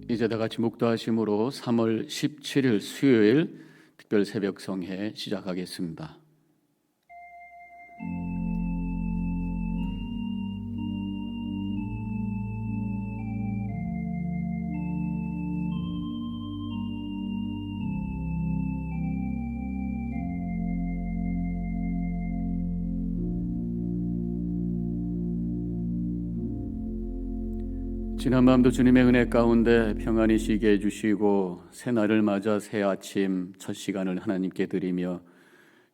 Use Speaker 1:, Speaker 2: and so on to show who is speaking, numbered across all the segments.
Speaker 1: 이제 다 같이 묵도하심으로 3월 17일 수요일 특별 새벽 성회 시작하겠습니다. 지난 밤도 주님의 은혜 가운데 평안히 쉬게 해주시고 새날을 맞아 새 아침 첫 시간을 하나님께 드리며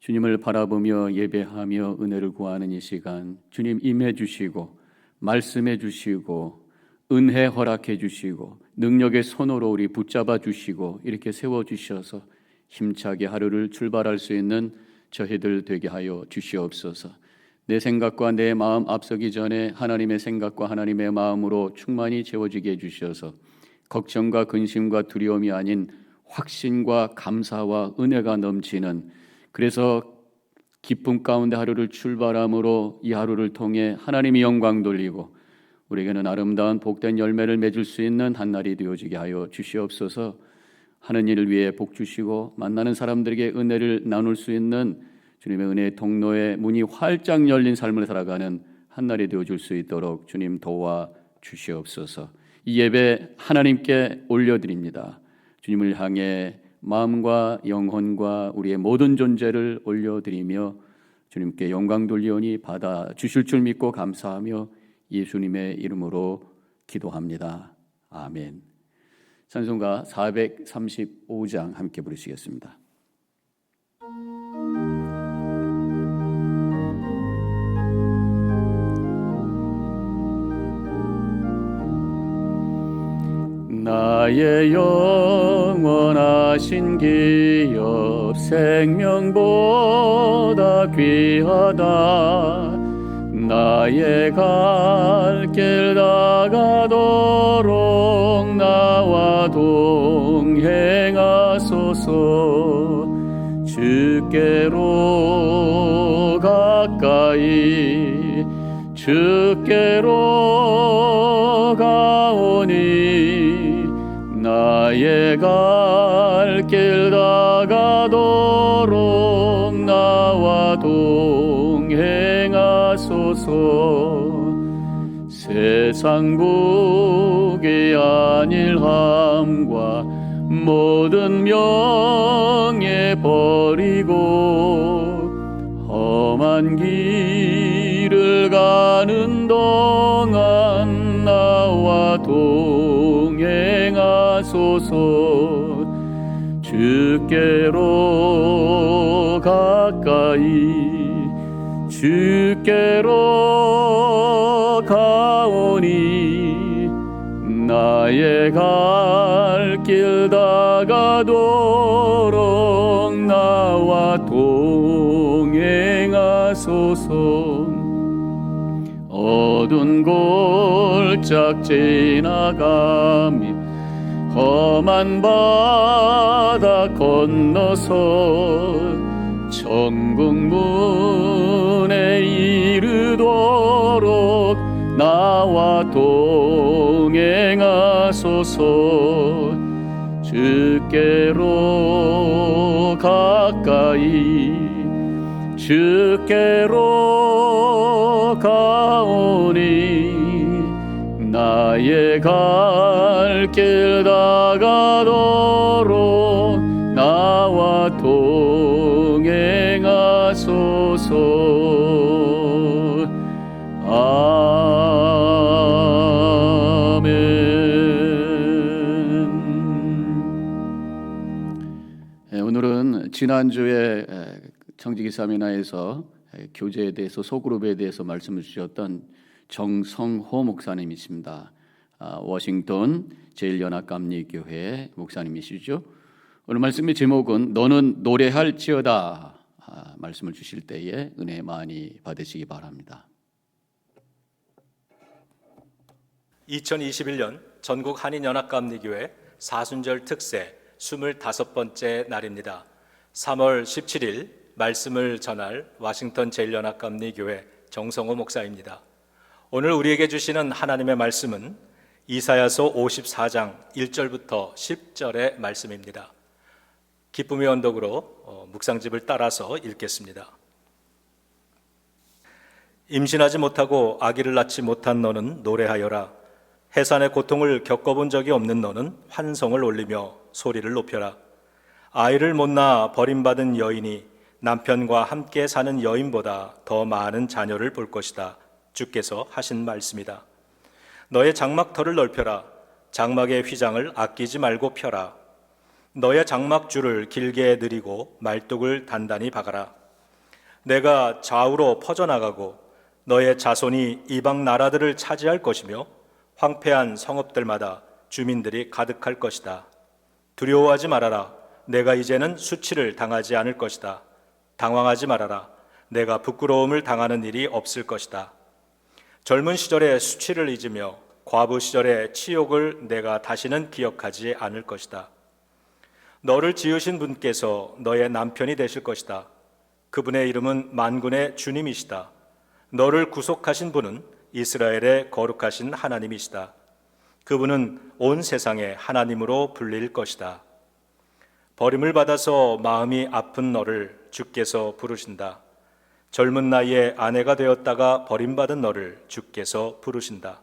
Speaker 1: 주님을 바라보며 예배하며 은혜를 구하는 이 시간, 주님 임해 주시고 말씀해 주시고 은혜 허락해 주시고 능력의 손으로 우리 붙잡아 주시고 이렇게 세워 주셔서 힘차게 하루를 출발할 수 있는 저희들 되게 하여 주시옵소서. 내 생각과 내 마음 앞서기 전에 하나님의 생각과 하나님의 마음으로 충만히 채워지게 해주셔서 걱정과 근심과 두려움이 아닌 확신과 감사와 은혜가 넘치는, 그래서 기쁨 가운데 하루를 출발함으로 이 하루를 통해 하나님이 영광 돌리고 우리에게는 아름다운 복된 열매를 맺을 수 있는 한 날이 되어지게 하여 주시옵소서. 하는 일을 위해 복 주시고 만나는 사람들에게 은혜를 나눌 수 있는 주님의 은혜의 통로에 문이 활짝 열린 삶을 살아가는 한날이 되어줄 수 있도록 주님 도와 주시옵소서. 이 예배 하나님께 올려드립니다. 주님을 향해 마음과 영혼과 우리의 모든 존재를 올려드리며 주님께 영광 돌리오니 받아 주실 줄 믿고 감사하며 예수님의 이름으로 기도합니다. 아멘. 찬송가 435장 함께 부르시겠습니다. 나의 영원하신 기업 생명보다 귀하다. 나의 갈 길 다가도록 나와 동행하소서. 주께로 가까이 주께로 가오니 나의 갈 길 다가도록 나와 동행하소서. 세상 복의 안일함과 모든 명예 버리고 험한 길을 가는 동안 나와 동행하소서. 주께로 가까이 주께로 가오니 나의 갈 길 다가도록 나와 동행하소서. 어두운 골짝 지나가며 험한 바다 건너서 천국 문에 이르도록 나와 동행하소서. 주께로 가까이 주께로 가오니 나의 갈 길 다가도록 나와 동행하소서. 아멘. 오늘은 지난주에 청지기 세미나에서 교제에 대해서 소그룹에 대해서 말씀을 주셨던 정성호 목사님이십니다. 워싱턴 제일연합감리교회 목사님이시죠. 오늘 말씀의 제목은 너는 노래할지어다 말씀을 주실 때에 은혜 많이 받으시기 바랍니다.
Speaker 2: 2021년 전국 한인연합감리교회 사순절 특세 25번째 날입니다. 3월 17일 말씀을 전할 워싱턴 제일연합감리교회 정성호 목사입니다. 오늘 우리에게 주시는 하나님의 말씀은 이사야서 54장 1절부터 10절의 말씀입니다. 기쁨의 언덕으로 묵상집을 따라서 읽겠습니다. 임신하지 못하고 아기를 낳지 못한 너는 노래하여라. 해산의 고통을 겪어본 적이 없는 너는 환성을 올리며 소리를 높여라. 아이를 못 낳아 버림받은 여인이 남편과 함께 사는 여인보다 더 많은 자녀를 볼 것이다. 주께서 하신 말씀이다. 너의 장막터를 넓혀라. 장막의 휘장을 아끼지 말고 펴라. 너의 장막줄을 길게 늘이고 말뚝을 단단히 박아라. 내가 좌우로 퍼져나가고 너의 자손이 이방 나라들을 차지할 것이며 황폐한 성읍들마다 주민들이 가득할 것이다. 두려워하지 말아라. 내가 이제는 수치를 당하지 않을 것이다. 당황하지 말아라. 내가 부끄러움을 당하는 일이 없을 것이다. 젊은 시절의 수치를 잊으며 과부 시절의 치욕을 내가 다시는 기억하지 않을 것이다. 너를 지으신 분께서 너의 남편이 되실 것이다. 그분의 이름은 만군의 주님이시다. 너를 구속하신 분은 이스라엘의 거룩하신 하나님이시다. 그분은 온 세상의 하나님으로 불릴 것이다. 버림을 받아서 마음이 아픈 너를 주께서 부르신다. 젊은 나이에 아내가 되었다가 버림받은 너를 주께서 부르신다.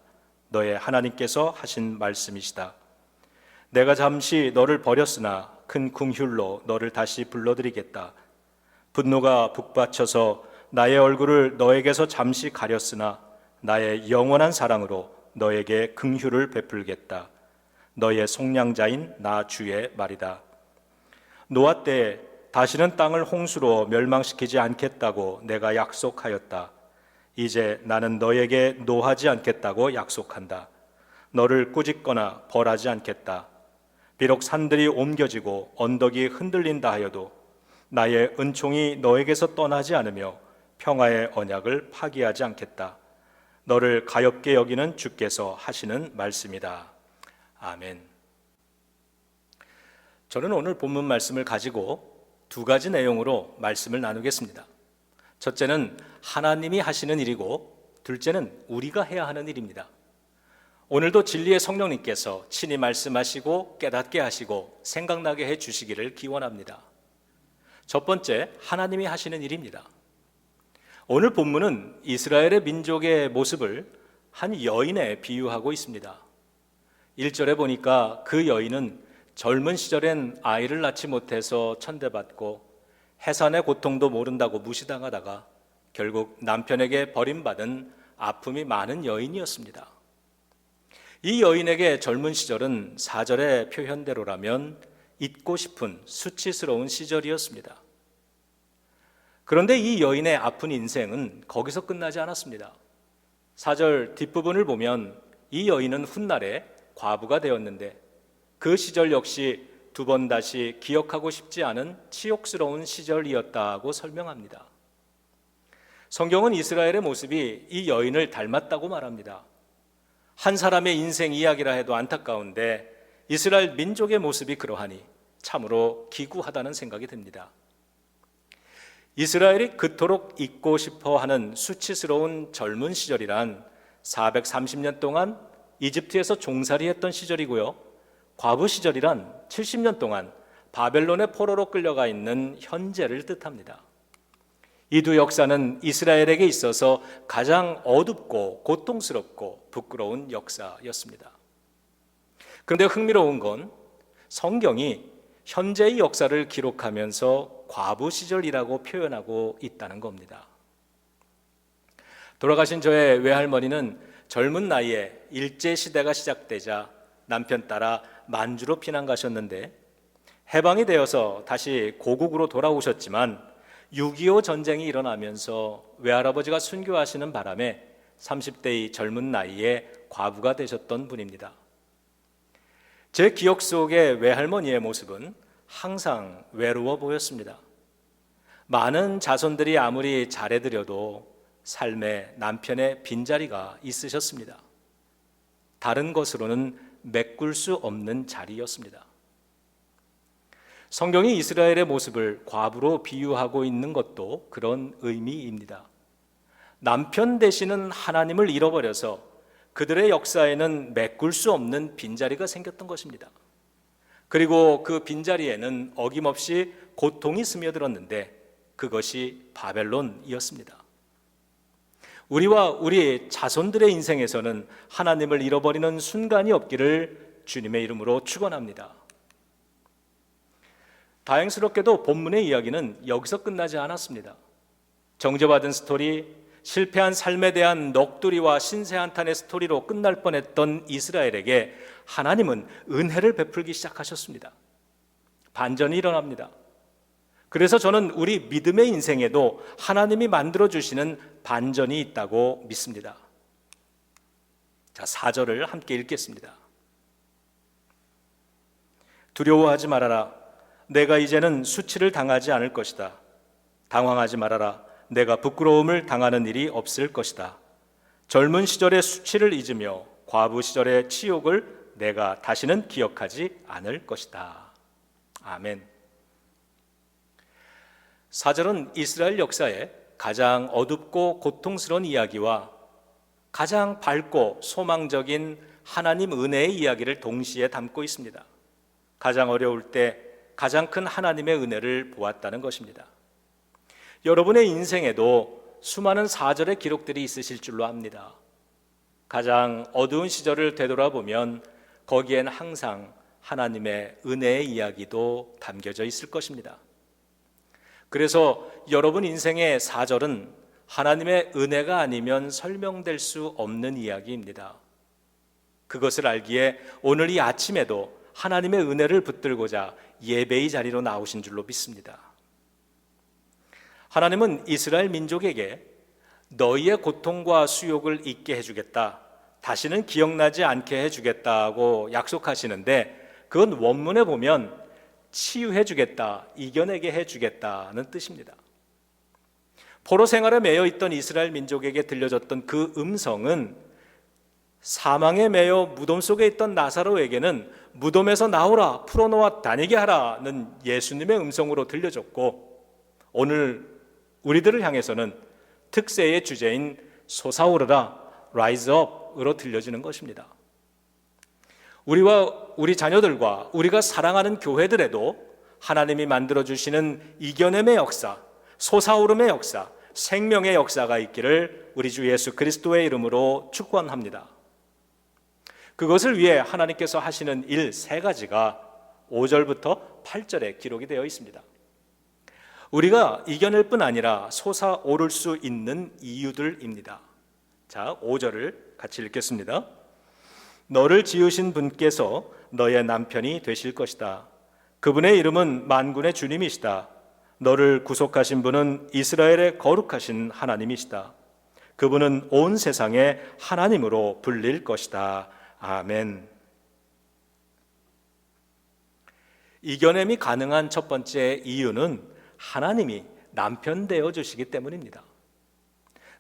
Speaker 2: 너의 하나님께서 하신 말씀이시다. 내가 잠시 너를 버렸으나 큰 긍휼로 너를 다시 불러드리겠다. 분노가 북받쳐서 나의 얼굴을 너에게서 잠시 가렸으나 나의 영원한 사랑으로 너에게 긍휼을 베풀겠다. 너의 속량자인 나 주의 말이다. 노아 때에 다시는 땅을 홍수로 멸망시키지 않겠다고 내가 약속하였다. 이제 나는 너에게 노하지 않겠다고 약속한다. 너를 꾸짖거나 벌하지 않겠다. 비록 산들이 옮겨지고 언덕이 흔들린다 하여도 나의 은총이 너에게서 떠나지 않으며 평화의 언약을 파기하지 않겠다. 너를 가엾게 여기는 주께서 하시는 말씀이다. 아멘. 저는 오늘 본문 말씀을 가지고 두 가지 내용으로 말씀을 나누겠습니다. 첫째는 하나님이 하시는 일이고, 둘째는 우리가 해야 하는 일입니다. 오늘도 진리의 성령님께서 친히 말씀하시고 깨닫게 하시고 생각나게 해 주시기를 기원합니다. 첫 번째, 하나님이 하시는 일입니다. 오늘 본문은 이스라엘의 민족의 모습을 한 여인에 비유하고 있습니다. 1절에 보니까 그 여인은 젊은 시절엔 아이를 낳지 못해서 천대받고 해산의 고통도 모른다고 무시당하다가 결국 남편에게 버림받은 아픔이 많은 여인이었습니다. 이 여인에게 젊은 시절은 4절의 표현대로라면 잊고 싶은 수치스러운 시절이었습니다. 그런데 이 여인의 아픈 인생은 거기서 끝나지 않았습니다. 4절 뒷부분을 보면 이 여인은 훗날에 과부가 되었는데 그 시절 역시 두 번 다시 기억하고 싶지 않은 치욕스러운 시절이었다고 설명합니다. 성경은 이스라엘의 모습이 이 여인을 닮았다고 말합니다. 한 사람의 인생 이야기라 해도 안타까운데 이스라엘 민족의 모습이 그러하니 참으로 기구하다는 생각이 듭니다. 이스라엘이 그토록 잊고 싶어하는 수치스러운 젊은 시절이란 430년 동안 이집트에서 종살이했던 시절이고요, 과부 시절이란 70년 동안 바벨론의 포로로 끌려가 있는 현재를 뜻합니다. 이 두 역사는 이스라엘에게 있어서 가장 어둡고 고통스럽고 부끄러운 역사였습니다. 그런데 흥미로운 건 성경이 현재의 역사를 기록하면서 과부 시절이라고 표현하고 있다는 겁니다. 돌아가신 저의 외할머니는 젊은 나이에 일제시대가 시작되자 남편 따라 만주로 피난 가셨는데 해방이 되어서 다시 고국으로 돌아오셨지만 6.25 전쟁이 일어나면서 외할아버지가 순교하시는 바람에 30대의 젊은 나이에 과부가 되셨던 분입니다. 제 기억 속의 외할머니의 모습은 항상 외로워 보였습니다. 많은 자손들이 아무리 잘해드려도 삶에 남편의 빈자리가 있으셨습니다. 다른 것으로는 메꿀 수 없는 자리였습니다. 성경이 이스라엘의 모습을 과부로 비유하고 있는 것도 그런 의미입니다. 남편 되시는 하나님을 잃어버려서 그들의 역사에는 메꿀 수 없는 빈자리가 생겼던 것입니다. 그리고 그 빈자리에는 어김없이 고통이 스며들었는데 그것이 바벨론이었습니다. 우리와 우리 자손들의 인생에서는 하나님을 잃어버리는 순간이 없기를 주님의 이름으로 축원합니다. 다행스럽게도 본문의 이야기는 여기서 끝나지 않았습니다. 정죄받은 스토리, 실패한 삶에 대한 넋두리와 신세한탄의 스토리로 끝날 뻔했던 이스라엘에게 하나님은 은혜를 베풀기 시작하셨습니다. 반전이 일어납니다. 그래서 저는 우리 믿음의 인생에도 하나님이 만들어주시는 반전이 있다고 믿습니다. 자, 4절을 함께 읽겠습니다. 두려워하지 말아라. 내가 이제는 수치를 당하지 않을 것이다. 당황하지 말아라. 내가 부끄러움을 당하는 일이 없을 것이다. 젊은 시절의 수치를 잊으며 과부 시절의 치욕을 내가 다시는 기억하지 않을 것이다. 아멘. 4절은 이스라엘 역사의 가장 어둡고 고통스러운 이야기와 가장 밝고 소망적인 하나님 은혜의 이야기를 동시에 담고 있습니다. 가장 어려울 때 가장 큰 하나님의 은혜를 보았다는 것입니다. 여러분의 인생에도 수많은 4절의 기록들이 있으실 줄로 압니다. 가장 어두운 시절을 되돌아보면 거기엔 항상 하나님의 은혜의 이야기도 담겨져 있을 것입니다. 그래서 여러분 인생의 4절은 하나님의 은혜가 아니면 설명될 수 없는 이야기입니다. 그것을 알기에 오늘 이 아침에도 하나님의 은혜를 붙들고자 예배의 자리로 나오신 줄로 믿습니다. 하나님은 이스라엘 민족에게 너희의 고통과 수욕을 잊게 해주겠다, 다시는 기억나지 않게 해주겠다고 약속하시는데 그건 원문에 보면 치유해주겠다, 이겨내게 해주겠다는 뜻입니다. 포로 생활에 매여 있던 이스라엘 민족에게 들려졌던 그 음성은 사망에 매여 무덤 속에 있던 나사로에게는 무덤에서 나오라, 풀어놓아 다니게 하라는 예수님의 음성으로 들려졌고, 오늘 우리들을 향해서는 특세의 주제인 솟아오르라, rise up으로 들려지는 것입니다. 우리와 우리 자녀들과 우리가 사랑하는 교회들에도 하나님이 만들어주시는 이겨냄의 역사, 솟아오름의 역사, 생명의 역사가 있기를 우리 주 예수 그리스도의 이름으로 축원합니다. 그것을 위해 하나님께서 하시는 일 3가지가 5절부터 8절에 기록이 되어 있습니다. 우리가 이겨낼 뿐 아니라 솟아오를 수 있는 이유들입니다. 자, 5절을 같이 읽겠습니다. 너를 지으신 분께서 너의 남편이 되실 것이다. 그분의 이름은 만군의 주님이시다. 너를 구속하신 분은 이스라엘의 거룩하신 하나님이시다. 그분은 온 세상의 하나님으로 불릴 것이다. 아멘. 이겨냄이 가능한 첫 번째 이유는 하나님이 남편 되어 주시기 때문입니다.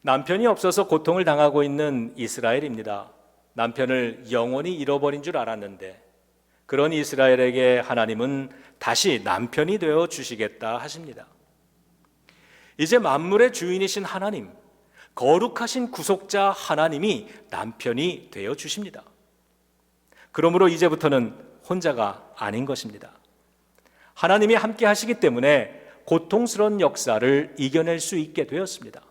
Speaker 2: 남편이 없어서 고통을 당하고 있는 이스라엘입니다. 남편을 영원히 잃어버린 줄 알았는데 그런 이스라엘에게 하나님은 다시 남편이 되어 주시겠다 하십니다. 이제 만물의 주인이신 하나님, 거룩하신 구속자 하나님이 남편이 되어 주십니다. 그러므로 이제부터는 혼자가 아닌 것입니다. 하나님이 함께 하시기 때문에 고통스러운 역사를 이겨낼 수 있게 되었습니다.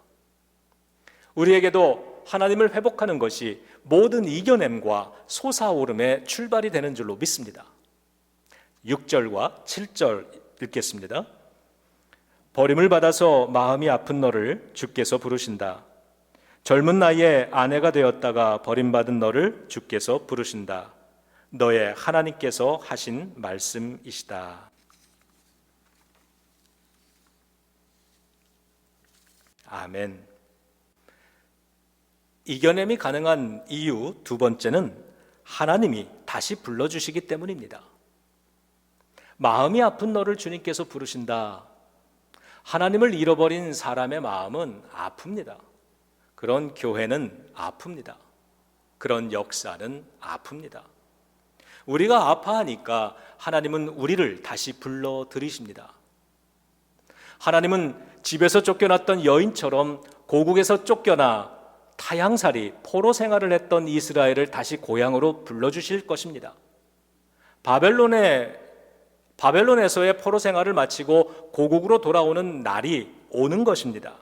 Speaker 2: 우리에게도 하나님을 회복하는 것이 모든 이겨냄과 솟아오름의 출발이 되는 줄로 믿습니다. 6절과 7절 읽겠습니다. 버림을 받아서 마음이 아픈 너를 주께서 부르신다. 젊은 나이에 아내가 되었다가 버림받은 너를 주께서 부르신다. 너의 하나님께서 하신 말씀이시다. 아멘. 이겨냄이 가능한 이유 2번째는 하나님이 다시 불러주시기 때문입니다. 마음이 아픈 너를 주님께서 부르신다. 하나님을 잃어버린 사람의 마음은 아픕니다. 그런 교회는 아픕니다. 그런 역사는 아픕니다. 우리가 아파하니까 하나님은 우리를 다시 불러들이십니다. 하나님은 집에서 쫓겨났던 여인처럼 고국에서 쫓겨나 타향살이 포로 생활을 했던 이스라엘을 다시 고향으로 불러주실 것입니다. 바벨론에서의 포로 생활을 마치고 고국으로 돌아오는 날이 오는 것입니다.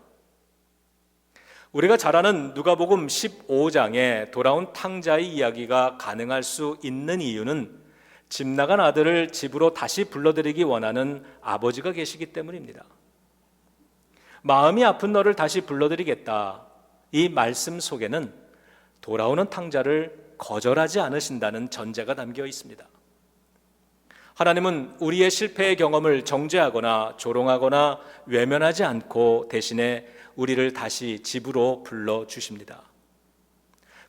Speaker 2: 우리가 잘 아는 누가복음 15장에 돌아온 탕자의 이야기가 가능할 수 있는 이유는 집 나간 아들을 집으로 다시 불러들이기 원하는 아버지가 계시기 때문입니다. 마음이 아픈 너를 다시 불러들이겠다. 이 말씀 속에는 돌아오는 탕자를 거절하지 않으신다는 전제가 담겨 있습니다. 하나님은 우리의 실패의 경험을 정죄하거나 조롱하거나 외면하지 않고 대신에 우리를 다시 집으로 불러주십니다.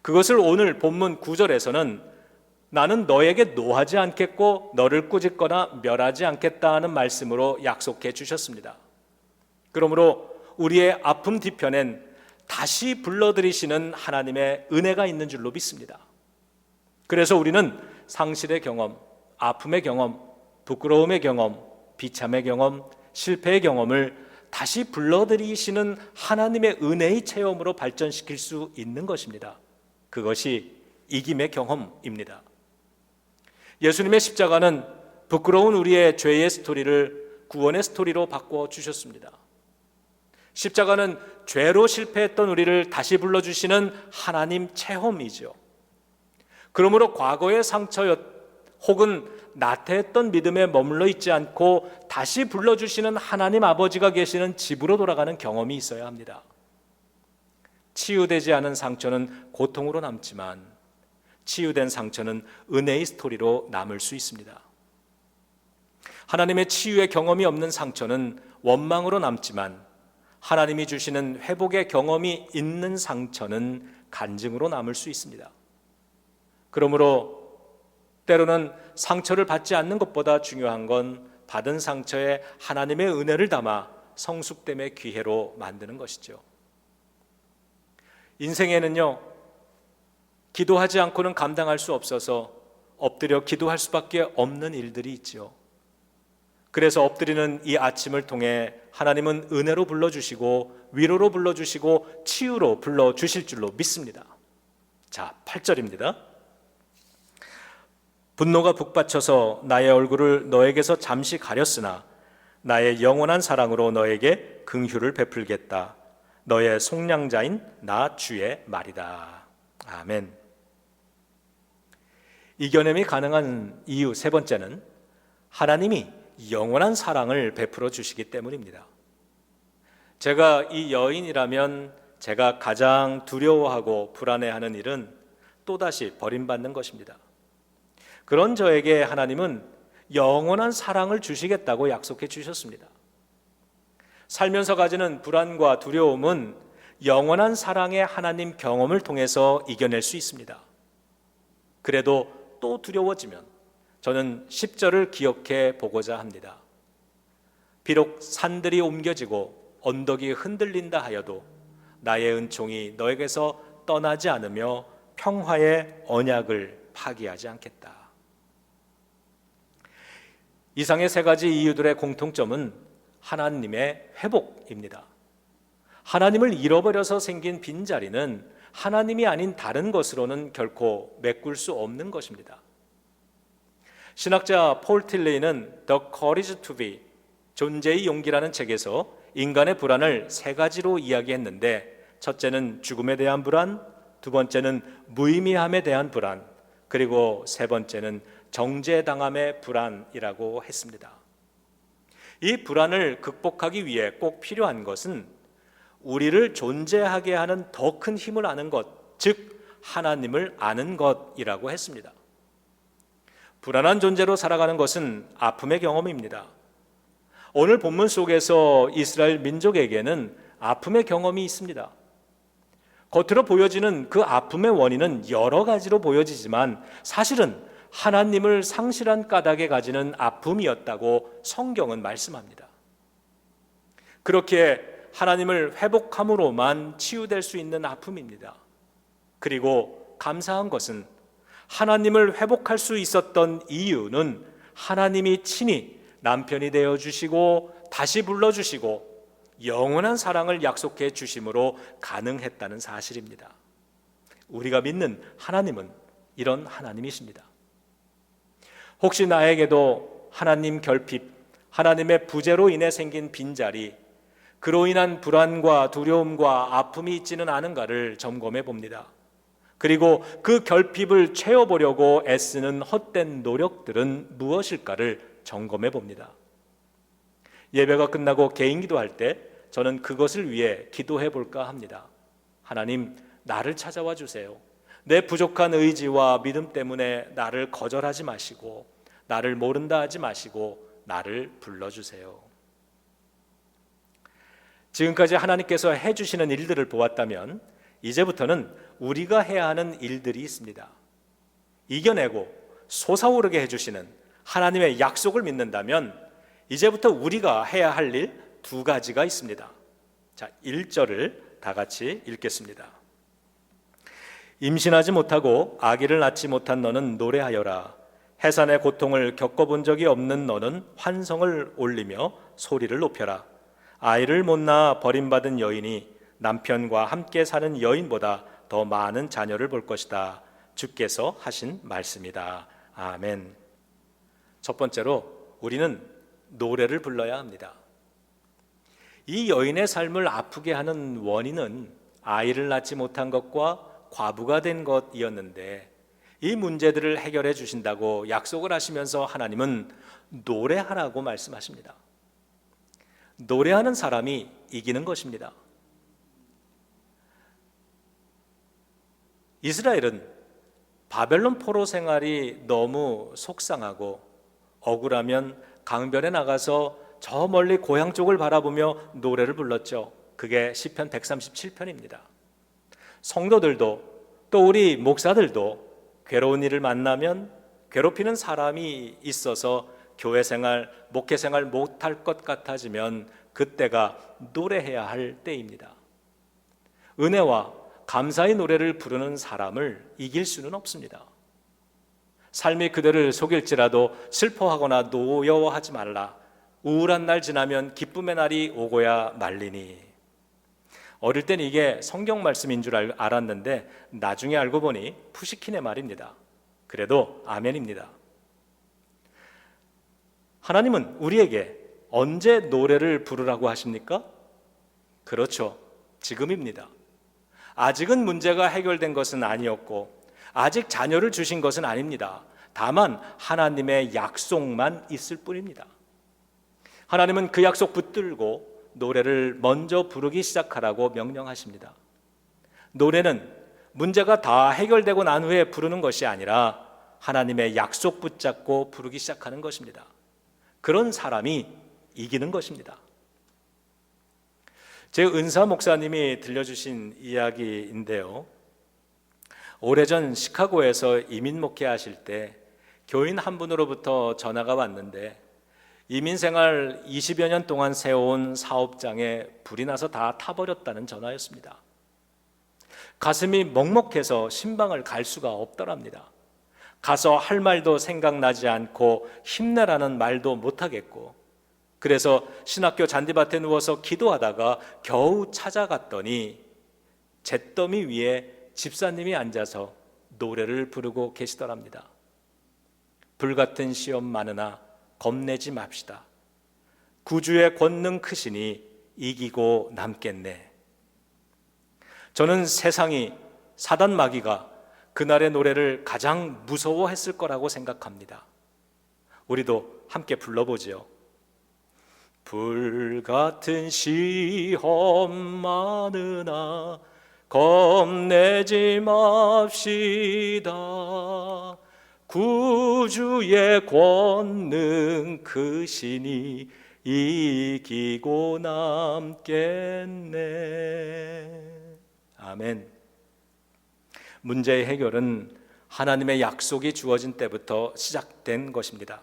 Speaker 2: 그것을 오늘 본문 9절에서는 나는 너에게 노하지 않겠고 너를 꾸짖거나 멸하지 않겠다 하는 말씀으로 약속해 주셨습니다. 그러므로 우리의 아픔 뒤편엔 다시 불러들이시는 하나님의 은혜가 있는 줄로 믿습니다. 그래서 우리는 상실의 경험, 아픔의 경험, 부끄러움의 경험, 비참의 경험, 실패의 경험을 다시 불러들이시는 하나님의 은혜의 체험으로 발전시킬 수 있는 것입니다. 그것이 이김의 경험입니다. 예수님의 십자가는 부끄러운 우리의 죄의 스토리를 구원의 스토리로 바꿔 주셨습니다. 십자가는 죄로 실패했던 우리를 다시 불러주시는 하나님 체험이죠. 그러므로 과거의 상처 혹은 나태했던 믿음에 머물러 있지 않고 다시 불러주시는 하나님 아버지가 계시는 집으로 돌아가는 경험이 있어야 합니다. 치유되지 않은 상처는 고통으로 남지만 치유된 상처는 은혜의 스토리로 남을 수 있습니다. 하나님의 치유의 경험이 없는 상처는 원망으로 남지만 하나님이 주시는 회복의 경험이 있는 상처는 간증으로 남을 수 있습니다. 그러므로 때로는 상처를 받지 않는 것보다 중요한 건 받은 상처에 하나님의 은혜를 담아 성숙됨의 기회로 만드는 것이죠. 인생에는요, 기도하지 않고는 감당할 수 없어서 엎드려 기도할 수밖에 없는 일들이 있죠. 그래서 엎드리는 이 아침을 통해 하나님은 은혜로 불러주시고 위로로 불러주시고 치유로 불러주실 줄로 믿습니다. 자, 8절입니다. 분노가 북받쳐서 나의 얼굴을 너에게서 잠시 가렸으나 나의 영원한 사랑으로 너에게 긍휼을 베풀겠다. 너의 속량자인 나 주의 말이다. 아멘. 이겨냄이 가능한 이유 세 번째는 하나님이 영원한 사랑을 베풀어 주시기 때문입니다. 제가 이 여인이라면 제가 가장 두려워하고 불안해하는 일은 또다시 버림받는 것입니다. 그런 저에게 하나님은 영원한 사랑을 주시겠다고 약속해 주셨습니다. 살면서 가지는 불안과 두려움은 영원한 사랑의 하나님 경험을 통해서 이겨낼 수 있습니다. 그래도 또 두려워지면 저는 10절을 기억해 보고자 합니다. 비록 산들이 옮겨지고 언덕이 흔들린다 하여도 나의 은총이 너에게서 떠나지 않으며 평화의 언약을 파기하지 않겠다. 이상의 세 가지 이유들의 공통점은 하나님의 회복입니다. 하나님을 잃어버려서 생긴 빈자리는 하나님이 아닌 다른 것으로는 결코 메꿀 수 없는 것입니다. 신학자 폴 틸레이는 The Courage to Be, 존재의 용기라는 책에서 인간의 불안을 세 가지로 이야기했는데, 첫째는 죽음에 대한 불안, 두 번째는 무의미함에 대한 불안, 그리고 세 번째는 정죄당함의 불안이라고 했습니다. 이 불안을 극복하기 위해 꼭 필요한 것은 우리를 존재하게 하는 더 큰 힘을 아는 것, 즉 하나님을 아는 것이라고 했습니다. 불안한 존재로 살아가는 것은 아픔의 경험입니다. 오늘 본문 속에서 이스라엘 민족에게는 아픔의 경험이 있습니다. 겉으로 보여지는 그 아픔의 원인은 여러 가지로 보여지지만 사실은 하나님을 상실한 까닭에 가지는 아픔이었다고 성경은 말씀합니다. 그렇게 하나님을 회복함으로만 치유될 수 있는 아픔입니다. 그리고 감사한 것은 하나님을 회복할 수 있었던 이유는 하나님이 친히 남편이 되어주시고 다시 불러주시고 영원한 사랑을 약속해 주심으로 가능했다는 사실입니다. 우리가 믿는 하나님은 이런 하나님이십니다. 혹시 나에게도 하나님 결핍, 하나님의 부재로 인해 생긴 빈자리, 그로 인한 불안과 두려움과 아픔이 있지는 않은가를 점검해 봅니다. 그리고 그 결핍을 채워보려고 애쓰는 헛된 노력들은 무엇일까를 점검해 봅니다. 예배가 끝나고 개인 기도할 때 저는 그것을 위해 기도해 볼까 합니다. 하나님, 나를 찾아와 주세요. 내 부족한 의지와 믿음 때문에 나를 거절하지 마시고, 나를 모른다 하지 마시고 나를 불러주세요. 지금까지 하나님께서 해주시는 일들을 보았다면 이제부터는 우리가 해야 하는 일들이 있습니다. 이겨내고 솟아오르게 해주시는 하나님의 약속을 믿는다면 이제부터 우리가 해야 할 일 두 가지가 있습니다. 자, 1절을 다 같이 읽겠습니다. 임신하지 못하고 아기를 낳지 못한 너는 노래하여라. 해산의 고통을 겪어본 적이 없는 너는 환성을 올리며 소리를 높여라. 아이를 못 낳아 버림받은 여인이 남편과 함께 사는 여인보다 더 많은 자녀를 볼 것이다. 주께서 하신 말씀이다. 아멘. 첫 번째로 우리는 노래를 불러야 합니다. 이 여인의 삶을 아프게 하는 원인은 아이를 낳지 못한 것과 과부가 된 것이었는데, 이 문제들을 해결해 주신다고 약속을 하시면서 하나님은 노래하라고 말씀하십니다. 노래하는 사람이 이기는 것입니다. 이스라엘은 바벨론 포로 생활이 너무 속상하고 억울하면 강변에 나가서 저 멀리 고향 쪽을 바라보며 노래를 불렀죠. 그게 시편 137편입니다. 성도들도 또 우리 목사들도 괴로운 일을 만나면 괴롭히는 사람이 있어서 교회 생활, 목회 생활 못할 것 같아지면 그때가 노래해야 할 때입니다. 은혜와 감사의 노래를 부르는 사람을 이길 수는 없습니다. 삶이 그들을 속일지라도 슬퍼하거나 노여워하지 말라. 우울한 날 지나면 기쁨의 날이 오고야 말리니. 어릴 땐 이게 성경 말씀인 줄 알았는데 나중에 알고 보니 푸시킨의 말입니다. 그래도 아멘입니다. 하나님은 우리에게 언제 노래를 부르라고 하십니까? 그렇죠. 지금입니다. 아직은 문제가 해결된 것은 아니었고 아직 자녀를 주신 것은 아닙니다. 다만 하나님의 약속만 있을 뿐입니다. 하나님은 그 약속 붙들고 노래를 먼저 부르기 시작하라고 명령하십니다. 노래는 문제가 다 해결되고 난 후에 부르는 것이 아니라 하나님의 약속 붙잡고 부르기 시작하는 것입니다. 그런 사람이 이기는 것입니다. 제 은사 목사님이 들려주신 이야기인데요. 오래전 시카고에서 이민 목회하실 때 교인 한 분으로부터 전화가 왔는데 이민 생활 20여 년 동안 세워온 사업장에 불이 나서 다 타버렸다는 전화였습니다. 가슴이 먹먹해서 신방을 갈 수가 없더랍니다. 가서 할 말도 생각나지 않고 힘내라는 말도 못하겠고, 그래서 신학교 잔디밭에 누워서 기도하다가 겨우 찾아갔더니 잿더미 위에 집사님이 앉아서 노래를 부르고 계시더랍니다. 불같은 시험 많으나 겁내지 맙시다. 구주의 권능 크시니 이기고 남겠네. 저는 세상이, 사단 마귀가 그날의 노래를 가장 무서워했을 거라고 생각합니다. 우리도 함께 불러보지요. 불같은 시험 많으나 겁내지 맙시다. 구주의 권능 크시니 이기고 남겠네. 아멘. 문제의 해결은 하나님의 약속이 주어진 때부터 시작된 것입니다.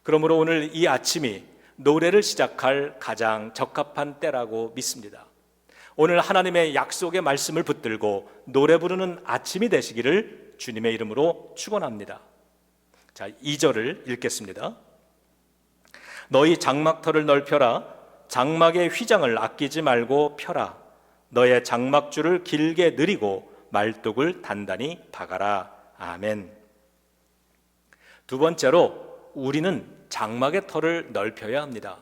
Speaker 2: 그러므로 오늘 이 아침이 노래를 시작할 가장 적합한 때라고 믿습니다. 오늘 하나님의 약속의 말씀을 붙들고 노래 부르는 아침이 되시기를 주님의 이름으로 축원합니다. 자, 2절을 읽겠습니다. 너희 장막터를 넓혀라. 장막의 휘장을 아끼지 말고 펴라. 너의 장막줄을 길게 늘이고 말뚝을 단단히 박아라. 아멘. 두 번째로 우리는 장막의 털을 넓혀야 합니다.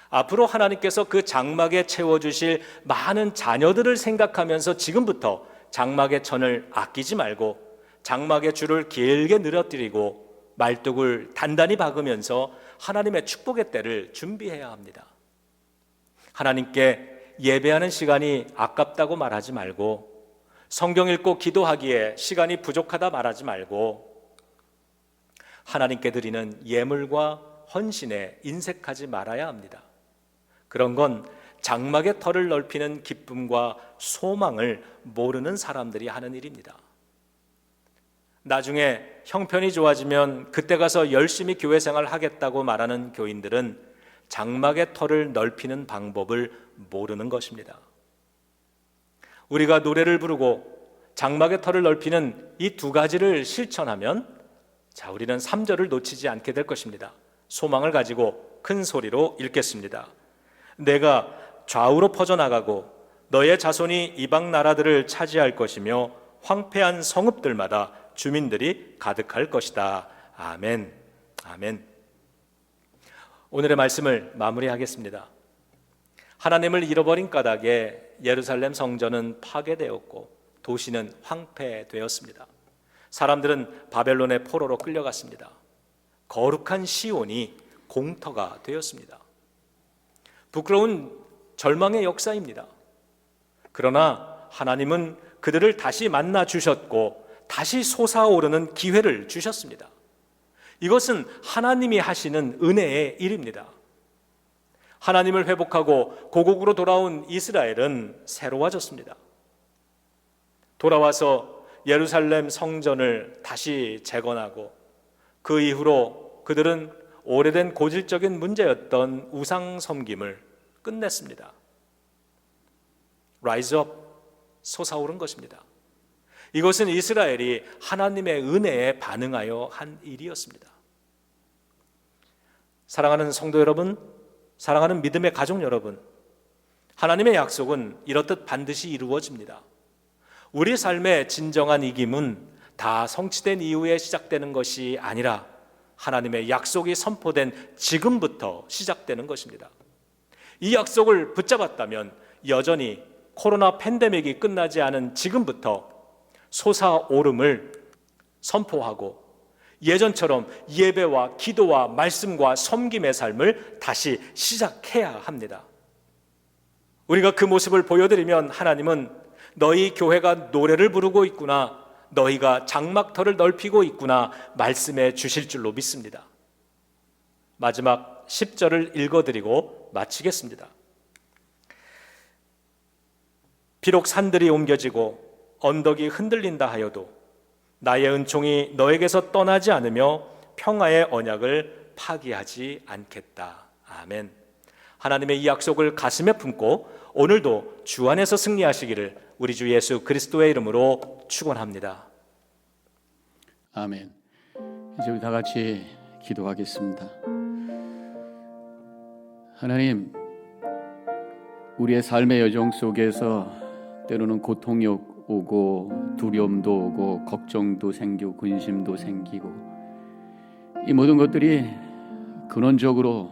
Speaker 2: 앞으로 하나님께서 그 장막에 채워주실 많은 자녀들을 생각하면서 지금부터 장막의 천을 아끼지 말고 장막의 줄을 길게 늘어뜨리고 말뚝을 단단히 박으면서 하나님의 축복의 때를 준비해야 합니다. 하나님께 예배하는 시간이 아깝다고 말하지 말고, 성경 읽고 기도하기에 시간이 부족하다 말하지 말고, 하나님께 드리는 예물과 헌신에 인색하지 말아야 합니다. 그런 건 장막의 털을 넓히는 기쁨과 소망을 모르는 사람들이 하는 일입니다. 나중에 형편이 좋아지면 그때 가서 열심히 교회 생활 하겠다고 말하는 교인들은 장막의 털을 넓히는 방법을 모르는 것입니다. 우리가 노래를 부르고 장막의 털을 넓히는 이 두 가지를 실천하면 우리는 3절을 놓치지 않게 될 것입니다. 소망을 가지고 큰 소리로 읽겠습니다. 내가 좌우로 퍼져나가고 너의 자손이 이방 나라들을 차지할 것이며 황폐한 성읍들마다 주민들이 가득할 것이다. 아멘. 아멘. 오늘의 말씀을 마무리하겠습니다. 하나님을 잃어버린 까닭에 예루살렘 성전은 파괴되었고 도시는 황폐되었습니다. 사람들은 바벨론의 포로로 끌려갔습니다. 거룩한 시온이 공터가 되었습니다. 부끄러운 절망의 역사입니다. 그러나 하나님은 그들을 다시 만나 주셨고 다시 솟아오르는 기회를 주셨습니다. 이것은 하나님이 하시는 은혜의 일입니다. 하나님을 회복하고 고국으로 돌아온 이스라엘은 새로워졌습니다. 돌아와서 예루살렘 성전을 다시 재건하고 그 이후로 그들은 오래된 고질적인 문제였던 우상 섬김을 끝냈습니다. Rise up, 솟아오른 것입니다. 이것은 이스라엘이 하나님의 은혜에 반응하여 한 일이었습니다. 사랑하는 성도 여러분, 사랑하는 믿음의 가족 여러분, 하나님의 약속은 이렇듯 반드시 이루어집니다. 우리 삶의 진정한 이김은 다 성취된 이후에 시작되는 것이 아니라 하나님의 약속이 선포된 지금부터 시작되는 것입니다. 이 약속을 붙잡았다면 여전히 코로나 팬데믹이 끝나지 않은 지금부터 솟아오름을 선포하고 예전처럼 예배와 기도와 말씀과 섬김의 삶을 다시 시작해야 합니다. 우리가 그 모습을 보여드리면 하나님은 너희 교회가 노래를 부르고 있구나, 너희가 장막터를 넓히고 있구나 말씀해 주실 줄로 믿습니다. 마지막 10절을 읽어드리고 마치겠습니다. 비록 산들이 옮겨지고 언덕이 흔들린다 하여도 나의 은총이 너에게서 떠나지 않으며 평화의 언약을 파기하지 않겠다. 아멘. 하나님의 이 약속을 가슴에 품고 오늘도 주 안에서 승리하시기를 우리 주 예수 그리스도의 이름으로 축원합니다.
Speaker 1: 아멘. 이제 우리 다 같이 기도하겠습니다. 하나님, 우리의 삶의 여정 속에서 때로는 고통이 오고 두려움도 오고 걱정도 생기고 근심도 생기고 이 모든 것들이 근원적으로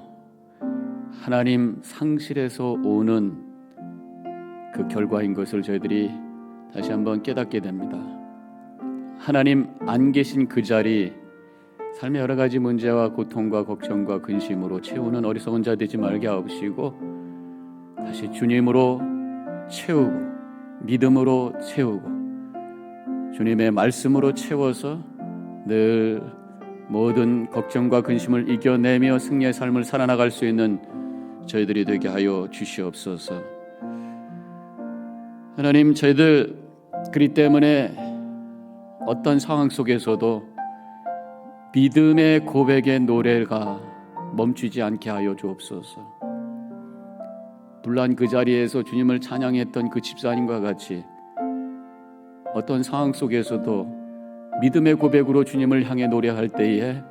Speaker 1: 하나님 상실에서 오는 그 결과인 것을 저희들이 다시 한번 깨닫게 됩니다. 하나님 안 계신 그 자리, 삶의 여러 가지 문제와 고통과 걱정과 근심으로 채우는 어리석은 자 되지 말게 하옵시고 다시 주님으로 채우고 믿음으로 채우고 주님의 말씀으로 채워서 늘 모든 걱정과 근심을 이겨내며 승리의 삶을 살아나갈 수 있는 저희들이 되게 하여 주시옵소서. 하나님, 저희들 그리 때문에 어떤 상황 속에서도 믿음의 고백의 노래가 멈추지 않게 하여 주옵소서. 불난 그 자리에서 주님을 찬양했던 그 집사님과 같이 어떤 상황 속에서도 믿음의 고백으로 주님을 향해 노래할 때에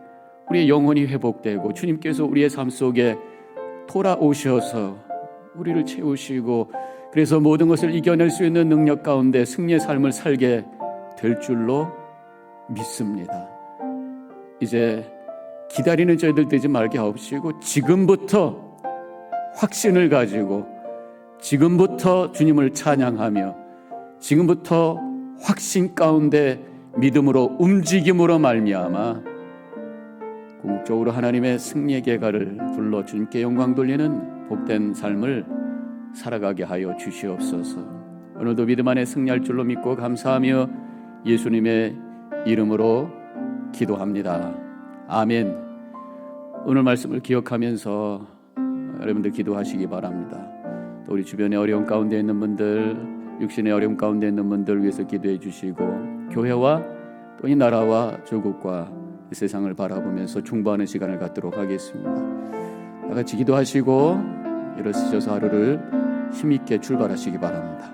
Speaker 1: 우리의 영혼이 회복되고 주님께서 우리의 삶 속에 돌아오셔서 우리를 채우시고 그래서 모든 것을 이겨낼 수 있는 능력 가운데 승리의 삶을 살게 될 줄로 믿습니다. 이제 기다리는 저희들 되지 말게 하옵시고 지금부터 확신을 가지고 지금부터 주님을 찬양하며 지금부터 확신 가운데 믿음으로 움직임으로 말미암아 궁극적으로 하나님의 승리의 계가를 불러 주님께 영광 돌리는 복된 삶을 살아가게 하여 주시옵소서. 오늘도 믿음 안에 승리할 줄로 믿고 감사하며 예수님의 이름으로 기도합니다. 아멘. 오늘 말씀을 기억하면서 여러분들 기도하시기 바랍니다. 또 우리 주변에 어려움 가운데 있는 분들, 육신의 어려움 가운데 있는 분들 위해서 기도해 주시고 교회와 또 이 나라와 조국과 이 세상을 바라보면서 중보하는 시간을 갖도록 하겠습니다. 다 같이 기도하시고 일어서셔서 하루를 힘있게 출발하시기 바랍니다.